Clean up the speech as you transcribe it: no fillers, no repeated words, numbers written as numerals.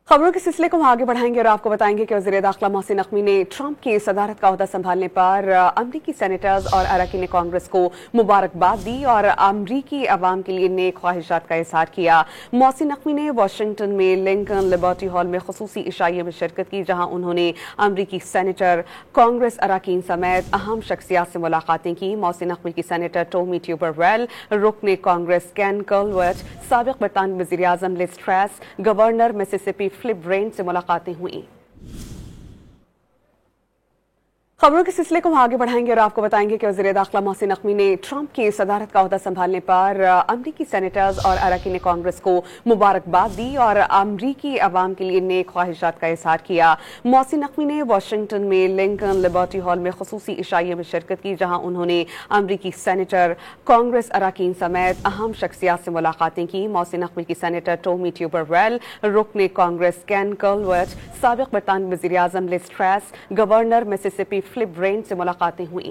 खबरों के सिलसिले को हम आगे बढ़ाएंगे और आपको बताएंगे कि वज़ीर दाखिला मोहसिन नकवी ने ट्रंप की सदारत का ओहदा संभालने पर अमरीकी सेनेटर्स और अरकान कांग्रेस को मुबारकबाद दी और अमरीकी अवाम के लिए नेक ख्वाहिशात का इजहार किया। मोहसिन नकवी ने वाशिंगटन में लिंकन लिबर्टी हॉल में खुसूसी इशाइये में शिरकत की, जहां उन्होंने अमरीकी सेनेटर, कांग्रेस अरकान समेत अहम शख्सियात से मुलाकातें की। मोहसिन नकवी की सेनेटर टोमी ट्यूबरवेल, रुकन कांग्रेस केन कॉलवर्ट, साबिक बरतानवी वज़ीर आज़म Liz Truss, governor Mississippi Philip Bryant से मुलाकातें हुई। खबरों के सिलसिले को हम आगे बढ़ाएंगे और आपको बताएंगे कि वज़ीर दाखिला मोहसिन नकवी ने ट्रंप की सदारत का ओहदा संभालने पर अमरीकी सेनेटर्स और अरकान कांग्रेस को मुबारकबाद दी और अमरीकी अवाम के लिए नेक ख्वाहिशात का इजहार किया। मोहसिन नकवी ने वाशिंगटन में लिंकन लिबर्टी हॉल में खुसूसी इशाइये में शिरकत की, जहां उन्होंने अमरीकी सेनेटर, कांग्रेस अरकान समेत अहम शख्सियात से मुलाकातें की। मोहसिन नकवी की सेनेटर टोमी ट्यूबरवेल, रुकन कांग्रेस केन कॉलवर्ट, साबिक बरतानवी वज़ीर आज़म Liz Truss, governor Mississippi Philip Bryant से मुलाकातें हुई।